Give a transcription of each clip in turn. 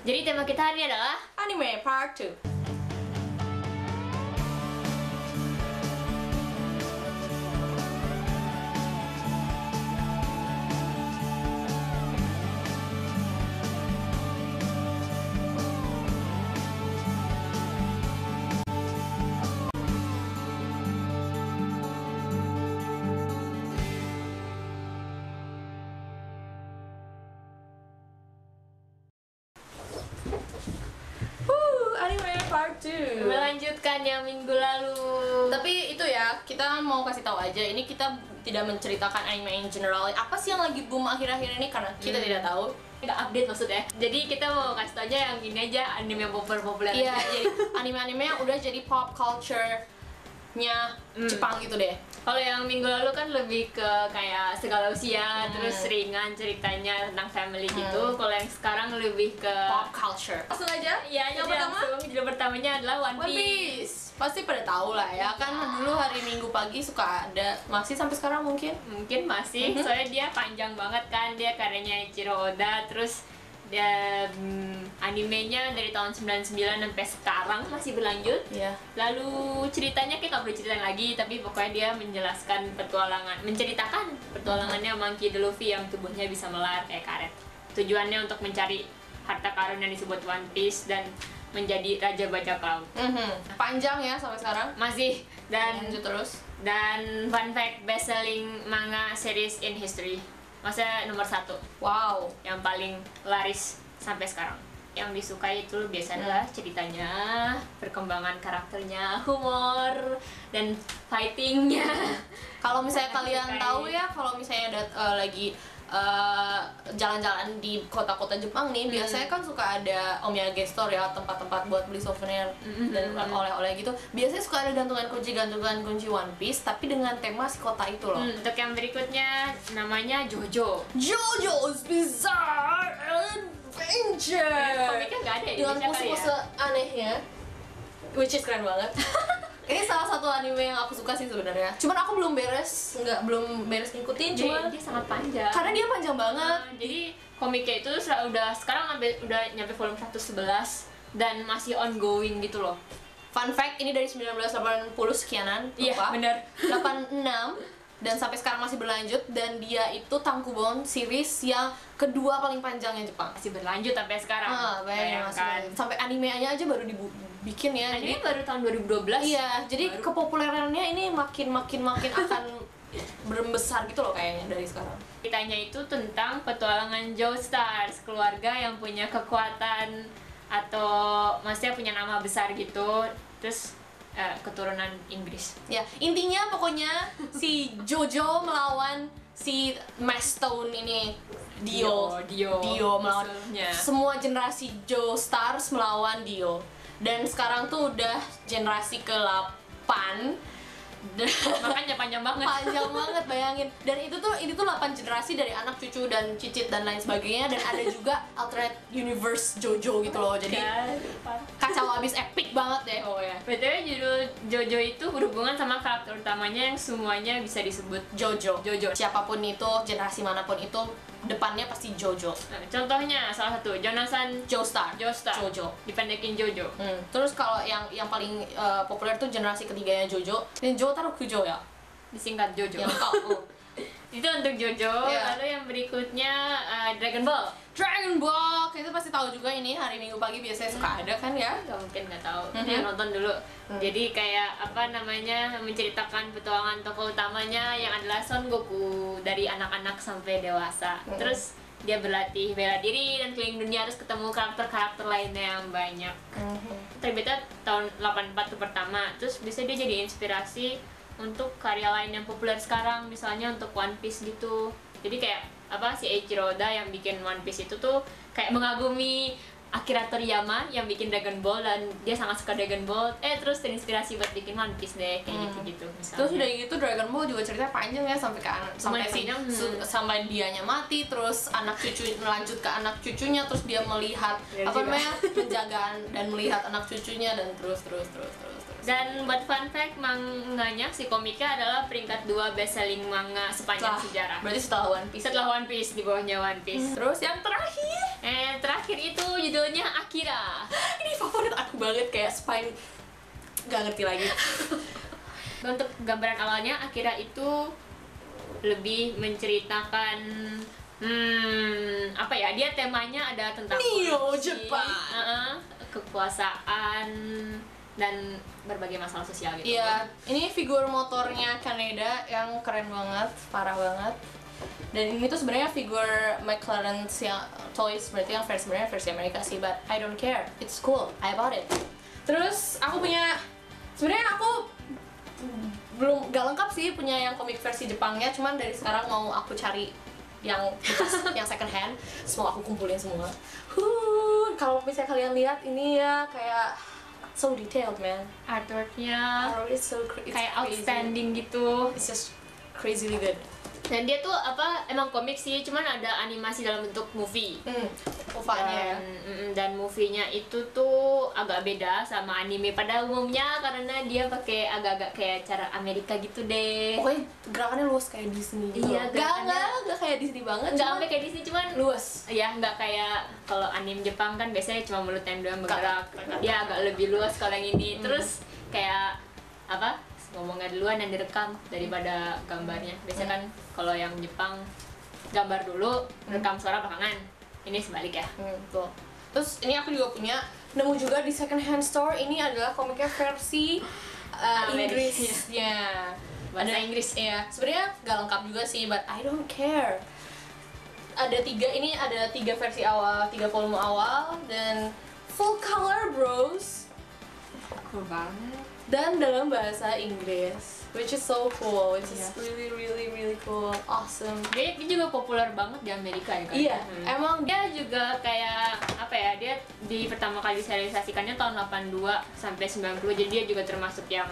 Jadi tema kita hari ini adalah Anime Part 2. Anime Part 2. melanjutkan yang minggu lalu. Tapi itu ya, kita mau kasih tahu aja, ini kita tidak menceritakan anime in general. Apa sih yang lagi boom akhir-akhir ini, karena kita tidak tahu. Nggak update maksudnya. Jadi kita mau kasih tau aja yang ini aja, anime yang populer Iya, aja. jadi anime-anime yang udah jadi pop culture-nya Jepang gitu deh. Kalau yang minggu lalu kan lebih ke kayak segala usia, terus ringan ceritanya tentang family gitu. Kalau yang sekarang lebih ke Pop culture. Langsung aja. Iya, yang jadi pertama judul pertamanya adalah One One Piece. Piece. Pasti pada tahu lah ya, kan dulu hari Minggu pagi suka ada, masih sampai sekarang mungkin. Mungkin masih, soalnya dia panjang banget kan, dia karyanya Eiichiro Oda, terus dia animenya dari tahun 99 sampai sekarang masih berlanjut. Iya. Lalu ceritanya kayak nggak perlu ceritain lagi, tapi pokoknya dia menjelaskan menceritakan petualangannya Monkey D. Luffy yang tubuhnya bisa melar kayak karet. Tujuannya untuk mencari harta karun yang disebut One Piece dan menjadi raja bajak laut. Panjang ya sampai sekarang. Masih dan Lanjut terus. dan fun fact, best selling manga series in history. Maksudnya nomor 1 Wow. yang paling laris sampai sekarang. Yang disukai itu biasanya adalah ceritanya, perkembangan karakternya, humor, dan fightingnya. Kalau misalnya Sangat kalian disukai. tahu ya, kalau misalnya ada lagi jalan-jalan di kota-kota Jepang nih, biasanya kan suka ada omyage store ya, tempat-tempat buat beli souvenir dan oleh-oleh gitu. Biasanya suka ada gantungan kunci One Piece, tapi dengan tema si kota itu loh. Untuk yang berikutnya namanya JoJo. JoJo's Bizarre Adventure. Komiknya nggak ada ya di Dengan Indonesia kali ya? pose-pose anehnya, which is keren banget. Ini salah satu anime yang aku suka sih sebenarnya. Cuman aku belum beres ngikutin. Cuman Dia sangat panjang. karena dia panjang banget. Jadi komiknya itu udah sekarang udah nyampe volume 111 dan masih ongoing gitu loh. Fun fact, ini dari 1980 sekianan, Iya, lupa. bener. 86 dan sampai sekarang masih berlanjut, dan dia itu Tankobon series yang kedua paling panjangnya Jepang. Masih berlanjut sampai sekarang. Bayangin, masih berlanjut. Sampai animenya aja baru dibikin ya. Anime baru tahun 2012. Iya, jadi kepopulerannya ini makin akan membesar gitu loh kayaknya dari sekarang. Ceritanya itu tentang petualangan Joestars, keluarga yang punya kekuatan atau maksudnya punya nama besar gitu, terus keturunan Inggris. Ya, intinya pokoknya si Jojo melawan si Mastone ini, Dio melawan musuhnya. semua generasi Joestars melawan Dio. Dan sekarang tuh udah generasi ke-8. Makanya panjang banget. Panjang banget, bayangin. Dan ini tuh 8 generasi dari anak, cucu, dan cicit dan lain sebagainya. Dan ada juga alternate universe Jojo gitu loh. Jadi kacau abis, epic banget deh. Oh ya. BTW judul JoJo itu berhubungan sama karakter utamanya yang semuanya bisa disebut Jojo. Jojo. Siapapun itu, generasi manapun itu, depannya pasti Jojo. Nah, contohnya salah satu Jonathan Joestar. Jojo. Dipendekin Jojo. Terus kalau yang paling populer tuh generasi ketiganya Jojo. Dan Jotaro Kujo ya. Disingkat Jojo. Yang kau. Itu untuk Jojo. Iya. Lalu yang berikutnya Dragon Ball. Dragon Ball, kita pasti tahu juga ini hari Minggu pagi biasanya suka ada kan ya. Gak mungkin nggak tahu. Dia nonton dulu. Jadi kayak apa namanya, menceritakan petualangan tokoh utamanya yang adalah Son Goku dari anak-anak sampai dewasa. Terus dia berlatih bela diri dan keliling dunia, harus ketemu karakter-karakter lainnya yang banyak. Terbitnya tahun 84 tuh pertama. Terus bisa dia jadi inspirasi untuk karya lain yang populer sekarang, misalnya untuk One Piece gitu. Jadi kayak apa, si Eiichiro Oda yang bikin One Piece itu tuh kayak mengagumi Akira Toriyama yang bikin Dragon Ball, dan dia sangat suka Dragon Ball. Terus terinspirasi buat bikin One Piece deh, kayak gitu-gitu misalnya. Terus udah gitu Dragon Ball juga ceritanya panjang ya, sampai ke anak, sampai dianya mati, terus anak cucu melanjut ke anak cucunya, terus dia melihat Ya, apa namanya, penjagaan dan melihat anak cucunya, dan terus. Dan buat fun fact, manganya si komiknya adalah peringkat 2 best selling manga sepanjang sejarah. Berarti setelah One Piece. Setelah One Piece, di bawahnya One Piece. Terus yang terakhir, Terakhir itu judulnya Akira. ini favorit aku banget, kayak Spine nggak ngerti lagi. Untuk gambaran awalnya, Akira itu lebih menceritakan apa ya, dia temanya ada tentang Neo korupsi, Jepang. kekuasaan, dan berbagai masalah sosial gitu. Iya, ini figur motornya Kaneda yang keren banget, parah banget. Dan ini tuh sebenarnya figur McLaren yang toys, berarti yang sebenarnya versi Amerika sih, but I don't care, it's cool, I bought it. Terus aku punya, sebenarnya aku belum gak lengkap sih punya yang komik versi Jepangnya, cuman dari sekarang mau aku cari yang bekas, yang second hand, semua aku kumpulin semua. Kalau misalnya kalian lihat ini ya kayak so detailed man. Artworknya It's so it's kayak crazy. outstanding gitu. It's just crazily good. Dan dia tuh emang komik sih, cuman ada animasi dalam bentuk movie. Uvanya. Dan movie-nya itu tuh agak beda sama anime pada umumnya karena dia pakai agak-agak kayak cara Amerika gitu deh. Pokoknya gerakannya luas kayak Disney gitu. Iya, Gak kayak Disney banget. Nggak sampai kayak Disney, cuman luas. ya nggak kayak kalau anime Jepang kan biasanya cuma mulutnya doang bergerak. Dia agak lebih luas kalau yang ini. Terus kayak ngomongnya duluan yang direkam daripada gambarnya. Biasanya kan kalau yang Jepang gambar dulu, rekam suara belakangan. Ini sebalik ya. Tuh. Terus ini aku juga punya, nemu juga di second hand store. Ini adalah komiknya versi Inggrisnya. Bahasa Inggris. Iya, sebenarnya gak lengkap juga sih, but I don't care. Ada 3 versi awal, 3 volume awal, dan full color bros. Cool banget. Dan dalam bahasa Inggris, which is so cool. It's just really really really cool, awesome. Dia juga populer banget di Amerika ya kan? Iya, emang dia juga kayak dia di pertama kali serialisasikannya tahun 82 sampai 90, jadi dia juga termasuk yang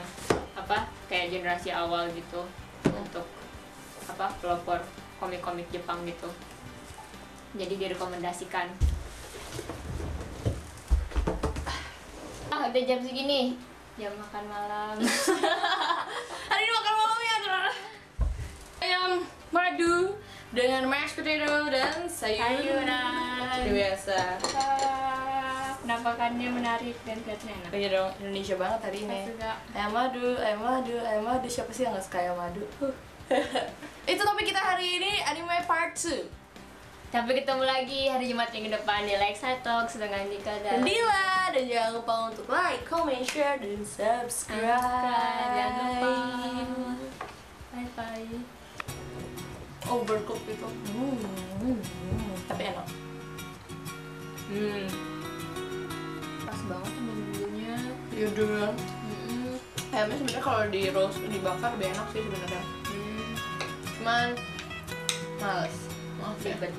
kayak generasi awal gitu untuk pelopor komik-komik Jepang gitu. Jadi direkomendasikan. Udah jam segini, jam makan malam. Hari ini makan malamnya adalah ayam madu dengan mashed potato dan sayuran. Seperti biasa. Penampakannya menarik dan kelihatannya enak. Iya dong, Indonesia banget hari ini. Ayam madu, ayam madu, ayam madu. Siapa sih yang gak suka ayam madu? Itu topik kita hari ini, anime part 2. Sampai ketemu lagi hari Jumat minggu depan di Lexa Talks dengan Nika dan Dila. Dan jangan lupa untuk like, comment, share, dan subscribe. Jangan lupa. Bye bye. Overcooked itu. Tapi enak. Pas banget sama bumbunya. Iya dong. Ayamnya sebenarnya kalau di roast dibakar lebih enak sih sebenarnya. Cuman males. Maaf ya. Ribet.